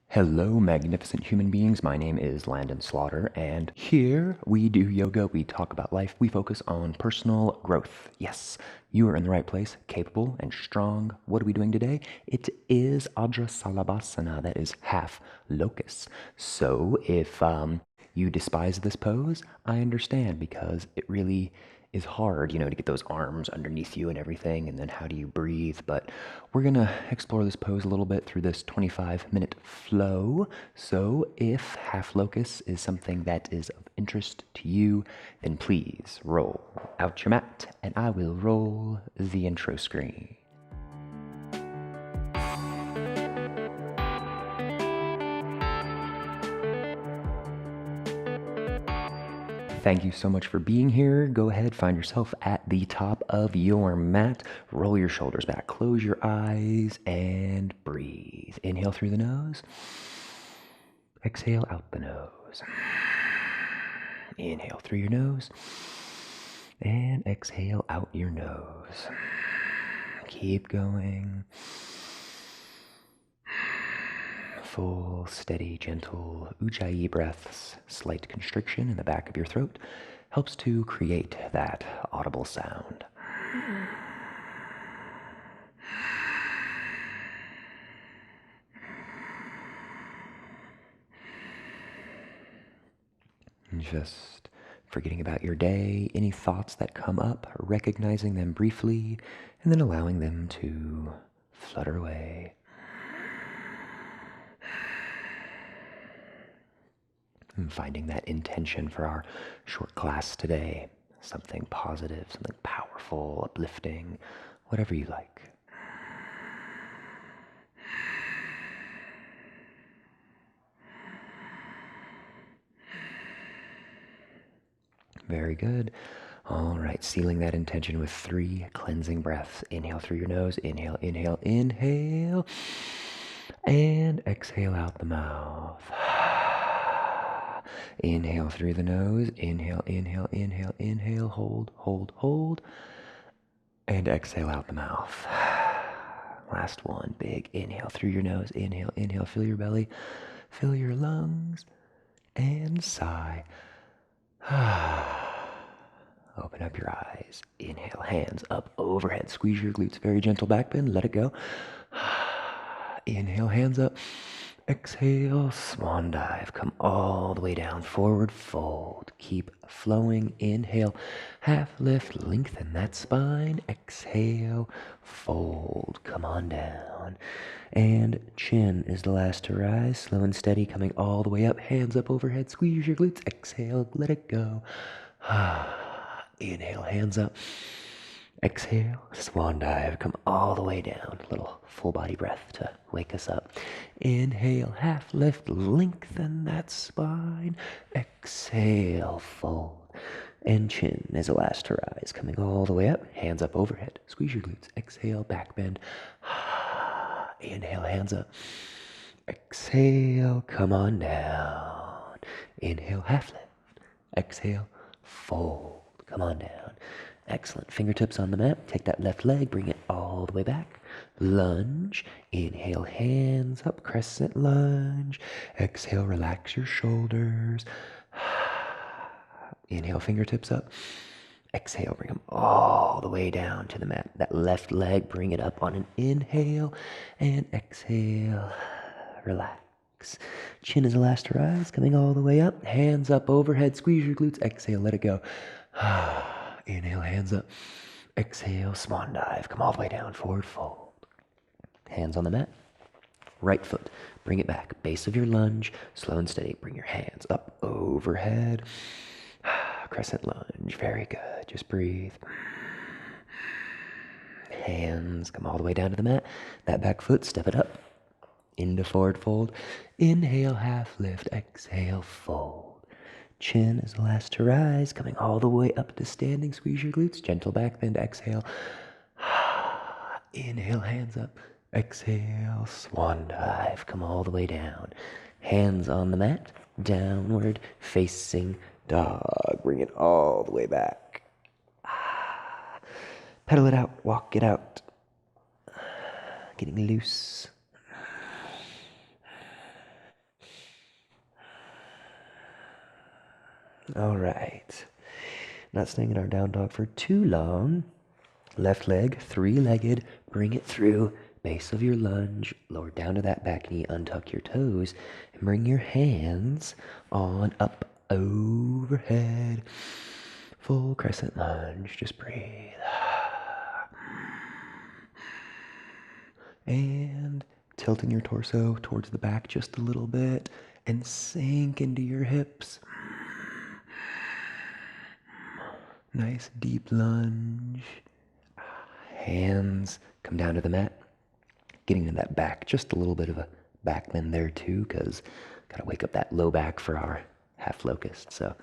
Hello, magnificent human beings. My name is Landon Slaughter, and here we do yoga. We talk about life. We focus on personal growth. Yes, you are in the right place, capable and strong. What are we doing today? It is ardha salabhasana, that is half locust. So if you despise this pose, I understand because it really is hard, to get those arms underneath you and everything, and then how do you breathe? But we're gonna explore this pose a little bit through this 25-minute flow. So if half locust is something that is of interest to you, then please roll out your mat and I will roll the intro screen. Thank you so much for being here. Go ahead, find yourself at the top of your mat. Roll your shoulders back, close your eyes, and breathe. Inhale through the nose. Exhale out the nose. Inhale through your nose. And exhale out your nose. Keep going. Full, steady, gentle ujjayi breaths. Slight constriction in the back of your throat helps to create that audible sound. And just forgetting about your day, any thoughts that come up, recognizing them briefly, and then allowing them to flutter away. And finding that intention for our short class today. Something positive, something powerful, uplifting, whatever you like. Very good. All right, sealing that intention with 3 cleansing breaths. Inhale through your nose. Inhale, inhale, inhale. And exhale out the mouth. Inhale through the nose. Inhale, inhale, inhale, inhale. Hold, hold, hold. And exhale out the mouth. Last one. Big inhale through your nose. Inhale, inhale. Fill your belly. Fill your lungs. And sigh. Open up your eyes. Inhale, hands up overhead. Squeeze your glutes. Very gentle back bend. Let it go. Inhale, hands up. Exhale, swan dive. Come all the way down. Forward fold. Keep flowing. Inhale, half lift. Lengthen that spine. Exhale, fold. Come on down. And chin is the last to rise. Slow and steady. Coming all the way up. Hands up overhead. Squeeze your glutes. Exhale, let it go. Inhale, hands up. Exhale, swan dive. Come all the way down. A little full body breath to wake us up. Inhale, half lift. Lengthen that spine. Exhale, fold. And chin is the last to rise. Coming all the way up. Hands up overhead. Squeeze your glutes. Exhale, back bend. Inhale, hands up. Exhale, come on down. Inhale, half lift. Exhale, fold. Come on down. Excellent. Fingertips on the mat. Take that left leg, bring it all the way back. Lunge. Inhale, hands up. Crescent lunge. Exhale, relax your shoulders. Inhale, fingertips up. Exhale, bring them all the way down to the mat. That left leg, bring it up on an inhale. And exhale, relax. Chin is the last to rise, coming all the way up. Hands up overhead, squeeze your glutes. Exhale, let it go. Inhale, hands up. Exhale, swan dive. Come all the way down, forward fold. Hands on the mat. Right foot, bring it back. Base of your lunge, slow and steady. Bring your hands up overhead. Crescent lunge, very good. Just breathe. Hands come all the way down to the mat. That back foot, step it up. Into forward fold. Inhale, half lift. Exhale, fold. Chin is the last to rise, coming all the way up to standing. Squeeze your glutes. Gentle back bend. Exhale. Inhale, hands up. Exhale, swan dive. Come all the way down. Hands on the mat. Downward facing dog. Bring it all the way back. Pedal it out. Walk it out. Getting loose. All right. Not staying in our down dog for too long. Left leg, three-legged, bring it through. Base of your lunge, lower down to that back knee, untuck your toes, and bring your hands on up overhead. Full crescent lunge, just breathe. And tilting your torso towards the back just a little bit and sink into your hips. Nice deep lunge. Hands come down to the mat. Getting to that back, just a little bit of a back bend there too, because gotta wake up that low back for our half locust. So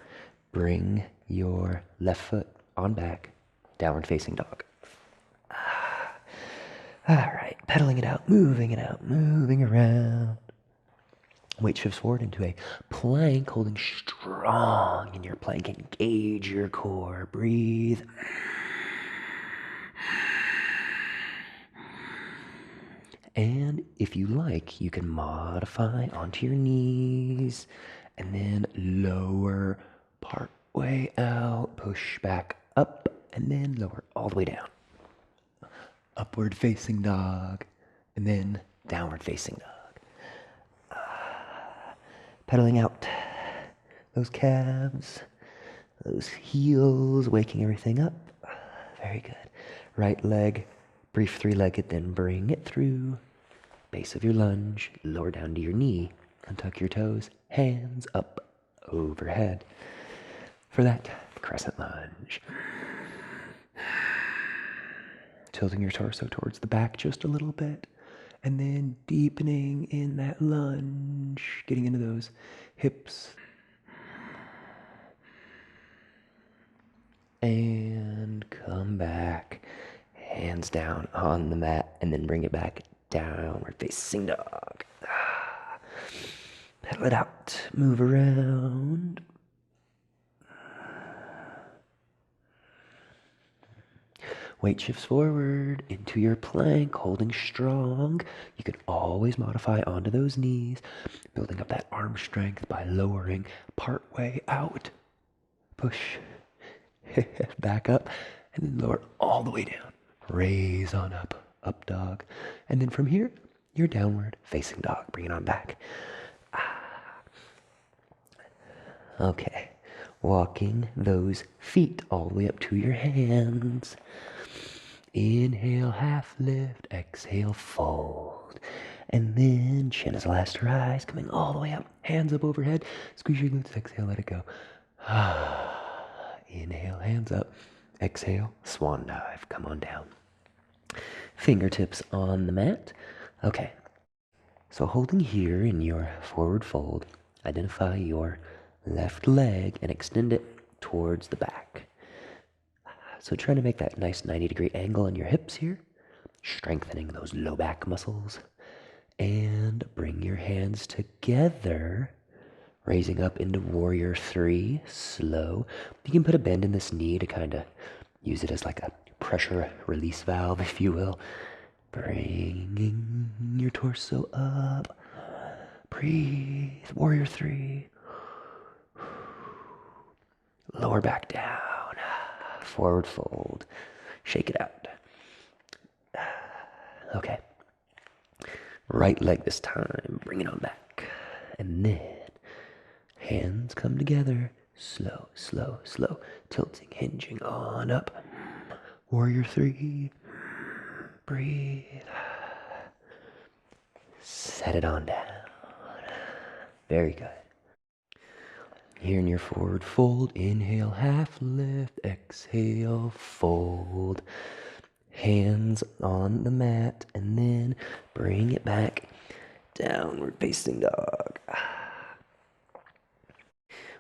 bring your left foot on back, downward facing dog. All right, pedaling it out, moving around. Weight shifts forward into a plank, holding strong in your plank. Engage your core. Breathe. And if you like, you can modify onto your knees and then lower part way out, push back up, and then lower all the way down. Upward facing dog, and then downward facing dog. Pedaling out those calves, those heels, waking everything up. Very good. Right leg, brief three-legged, then bring it through. Base of your lunge, lower down to your knee, untuck your toes, hands up overhead. For that crescent lunge. Tilting your torso towards the back just a little bit, and then deepening in that lunge, getting into those hips. And come back, hands down on the mat, and then bring it back downward facing dog. Pedal it out, move around. Weight shifts forward into your plank, holding strong. You can always modify onto those knees, building up that arm strength by lowering part way out. Push back up, and then lower all the way down. Raise on up, up dog. And then from here, you're downward facing dog. Bring it on back. Okay, walking those feet all the way up to your hands. Inhale, half lift, exhale, fold. And then chin is last to rise, coming all the way up, hands up overhead. Squeeze your glutes, exhale, let it go. Inhale, hands up. Exhale, swan dive, come on down. Fingertips on the mat. Okay, so holding here in your forward fold, identify your left leg and extend it towards the back. So trying to make that nice 90-degree angle on your hips here, strengthening those low back muscles. And bring your hands together, raising up into warrior three, slow. You can put a bend in this knee to kind of use it as like a pressure release valve, if you will. Bringing your torso up. Breathe, warrior three. Lower back down. Forward fold. Shake it out. Okay. Right leg this time. Bring it on back. And then hands come together. Slow, slow, slow. Tilting, hinging on up. Warrior three. Breathe. Set it on down. Very good. Here in your forward fold, inhale, half lift, exhale, fold. Hands on the mat, and then bring it back, downward facing dog.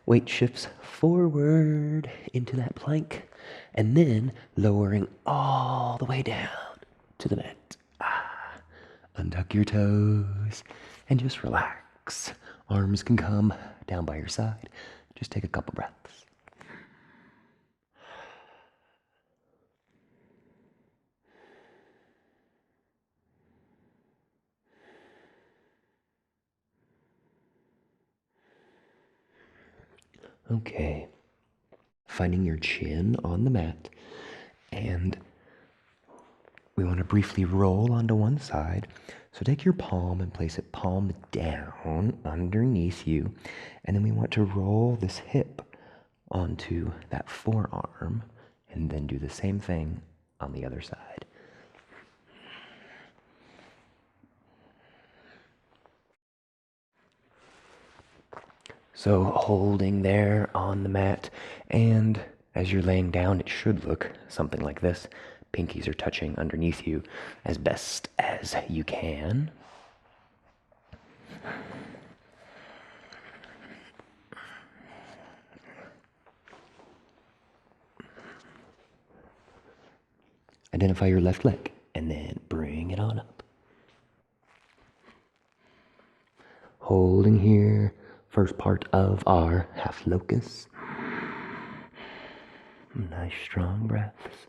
Weight shifts forward into that plank, and then lowering all the way down to the mat. Untuck your toes, and just relax. Arms can come down by your side. Just take a couple breaths. Okay, finding your chin on the mat, and we want to briefly roll onto one side. So take your palm and place it palm down underneath you, and then we want to roll this hip onto that forearm, and then do the same thing on the other side. So holding there on the mat, and as you're laying down, it should look something like this. Pinkies are touching underneath you as best as you can. Identify your left leg, and then bring it on up. Holding here, first part of our half locust. Nice strong breaths.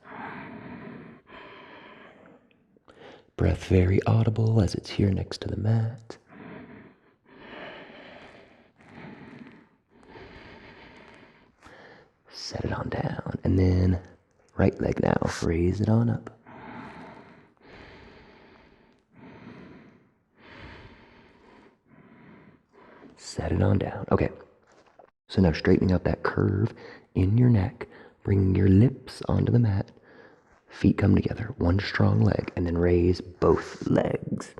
Breath very audible as it's here next to the mat. Set it on down, and then right leg now, raise it on up. Set it on down. Okay, so now straightening out that curve in your neck, bringing your lips onto the mat, feet come together, one strong leg, and then raise both legs.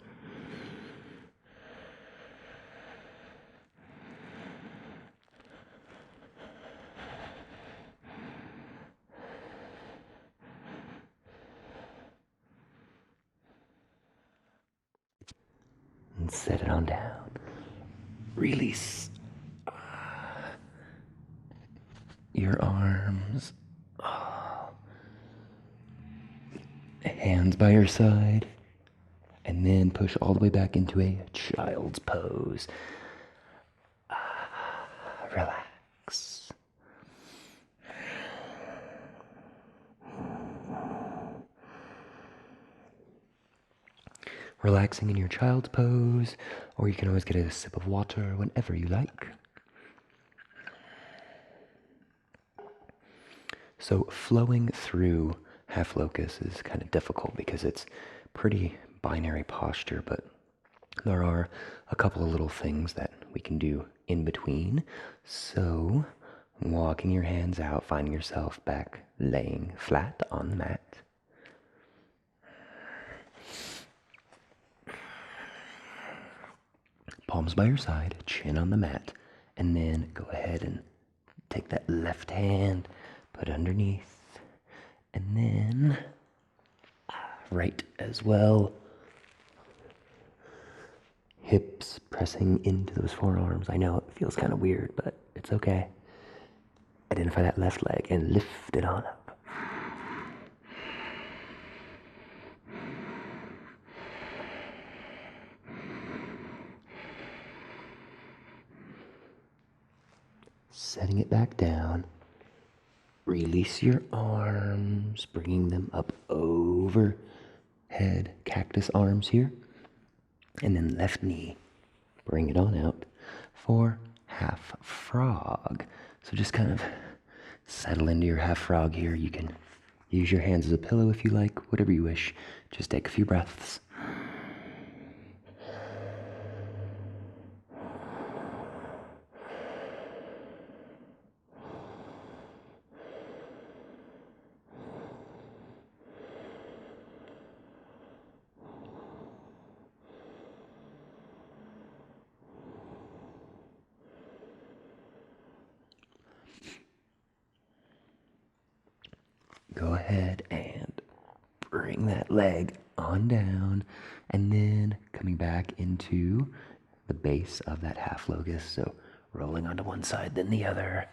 And set it on down. Release your arms. Hands by your side. And then push all the way back into a child's pose. Relax. Relaxing in your child's pose, or you can always get a sip of water whenever you like. So flowing through half locust is kind of difficult because it's pretty binary posture, but there are a couple of little things that we can do in between. So walking your hands out, finding yourself back laying flat on the mat. Palms by your side, chin on the mat, and then go ahead and take that left hand, put it underneath, and then right as well. Hips pressing into those forearms. I know it feels kind of weird, but it's okay. Identify that left leg and lift it on up. Setting it back down. Release your arms, bringing them up overhead, cactus arms here. And then left knee, bring it on out for half frog. So just kind of settle into your half frog here. You can use your hands as a pillow if you like, whatever you wish. Just take a few breaths. Go ahead and bring that leg on down, and then coming back into the base of that half locust. So rolling onto one side, then the other.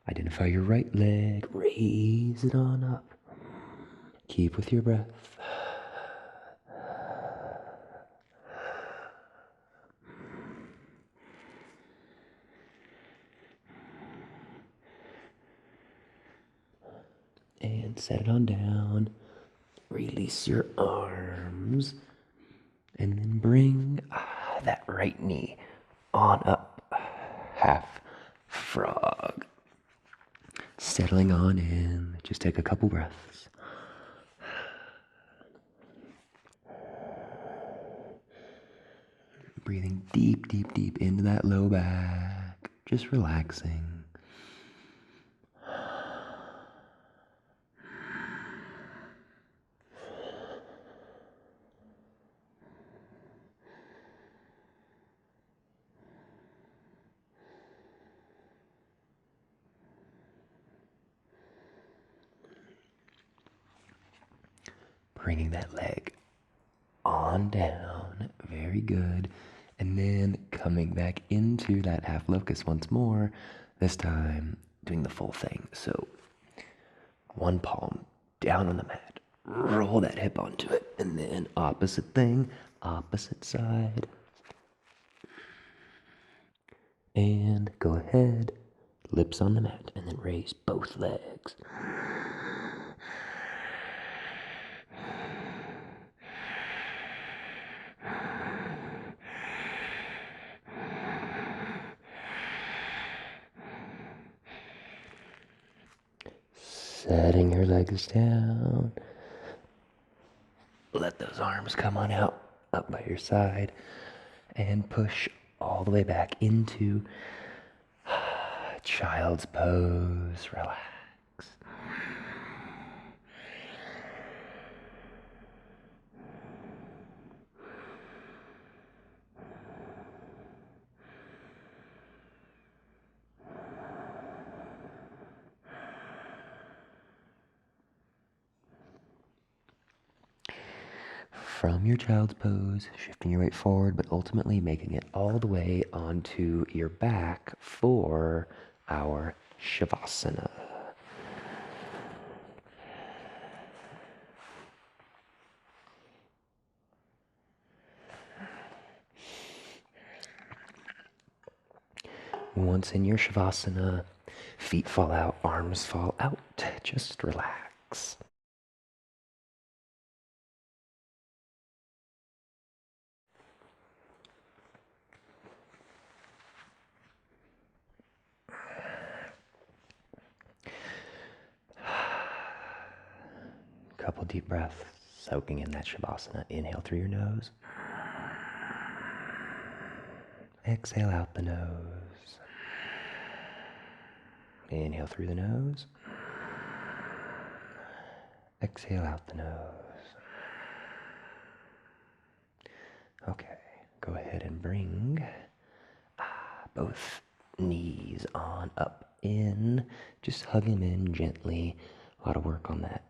Identify your right leg, raise it on up. Keep with your breath. And set it on down. Release your arms. And then bring that right knee on up. Half frog. Settling on in. Just take a couple breaths. Breathing deep, deep, deep into that low back. Just relaxing. Bringing that leg on down, very good. And then coming back into that half locust once more, this time doing the full thing. So one palm down on the mat, roll that hip onto it, and then opposite thing, opposite side. And go ahead, lips on the mat, and then raise both legs. Setting your legs down. Let those arms come on out, up by your side, and push all the way back into child's pose. Relax. From your child's pose, shifting your weight forward, but ultimately making it all the way onto your back for our Shavasana. Once in your Shavasana, feet fall out, arms fall out. Just relax. Couple deep breaths, soaking in that Shavasana. Inhale through your nose. Exhale out the nose. Inhale through the nose. Exhale out the nose. Okay, go ahead and bring both knees on up in. Just hug them in gently. A lot of work on that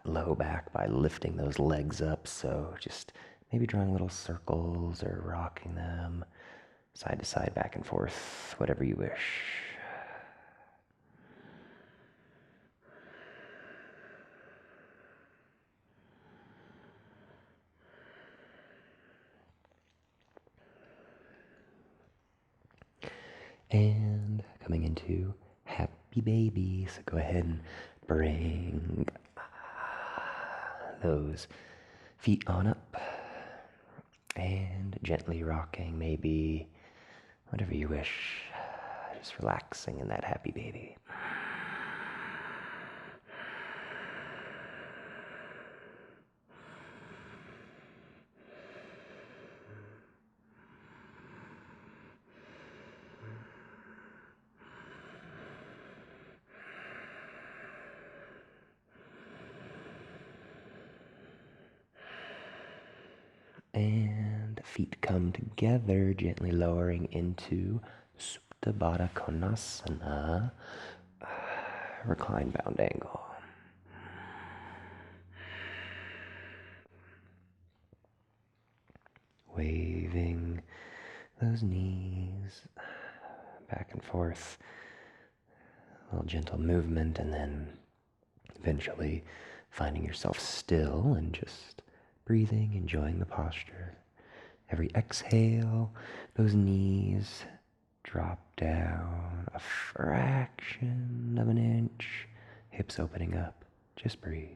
low back by lifting those legs up. So just maybe drawing little circles or rocking them side to side, back and forth, whatever you wish. And coming into happy baby. So go ahead and bring those feet on up and gently rocking, maybe whatever you wish. Just relaxing in that happy baby. And feet come together, gently lowering into Supta Baddha Konasana, reclined bound angle. Waving those knees back and forth, a little gentle movement, and then eventually finding yourself still and just breathing, enjoying the posture. Every exhale, those knees drop down a fraction of an inch, hips opening up. Just breathe.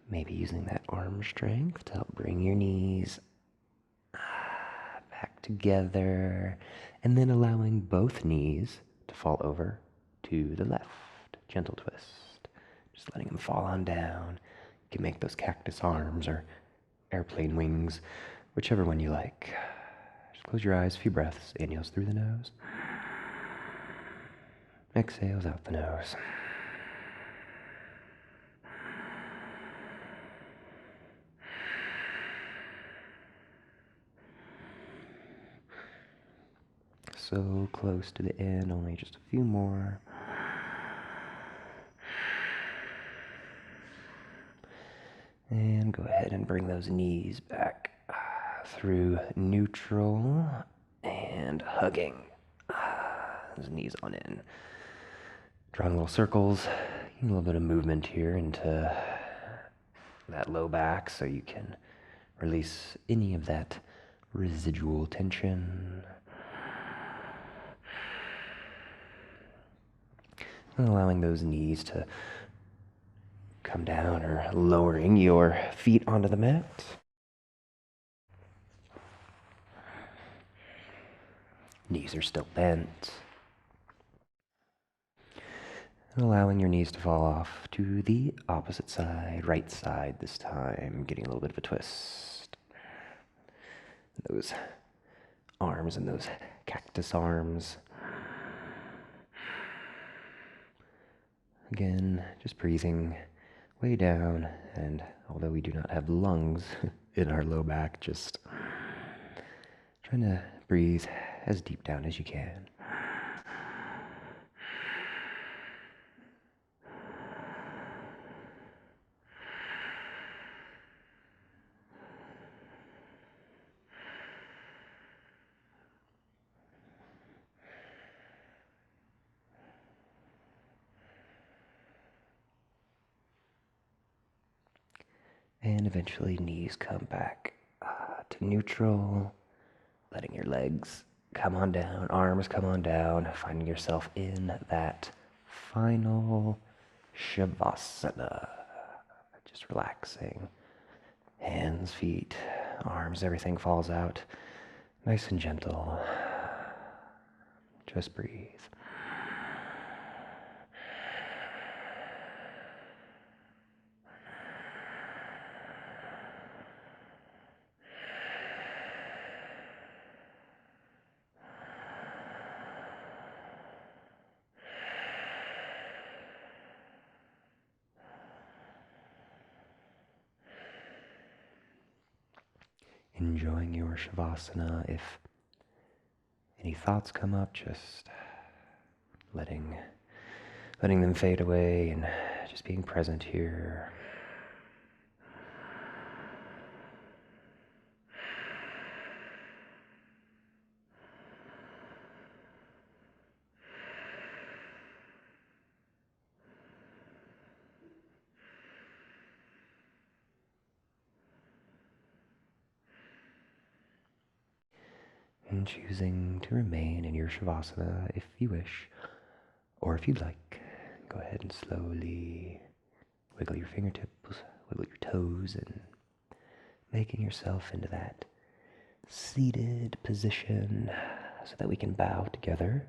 Maybe using that arm strength to help bring your knees back together, and then allowing both knees to fall over to the left. Gentle twist. Just letting them fall on down. You can make those cactus arms or airplane wings, whichever one you like. Just close your eyes, a few breaths. Inhales through the nose. Exhales out the nose. So close to the end, only just a few more. And go ahead and bring those knees back through neutral and hugging. Those knees on in. Drawing little circles, a little bit of movement here into that low back so you can release any of that residual tension. And allowing those knees to come down or lowering your feet onto the mat. Knees are still bent. And allowing your knees to fall off to the opposite side, right side this time, getting a little bit of a twist. Those arms and those cactus arms. Again, just breathing way down, and although we do not have lungs in our low back, just trying to breathe as deep down as you can. And eventually knees come back to neutral, letting your legs come on down, arms come on down, finding yourself in that final Shavasana. Just relaxing. Hands, feet, arms, everything falls out. Nice and gentle. Just breathe. Enjoying your Shavasana. If any thoughts come up, just letting them fade away and just being present here. And choosing to remain in your Shavasana if you wish, or if you'd like, go ahead and slowly wiggle your fingertips, wiggle your toes, and making yourself into that seated position so that we can bow together.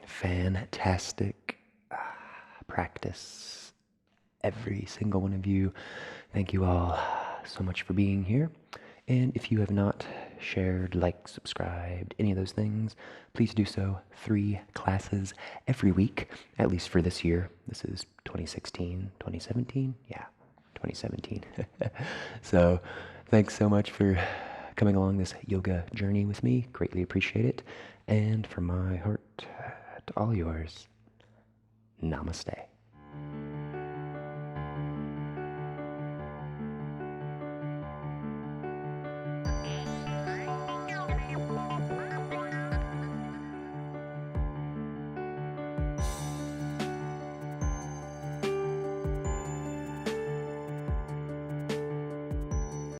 Fantastic practice, every single one of you. Thank you all so much for being here. And if you have not shared, liked, subscribed, any of those things, please do so. 3 classes every week, at least for this year. This is 2016, 2017? Yeah, 2017. So thanks so much for coming along this yoga journey with me. Greatly appreciate it. And from my heart to all yours, namaste.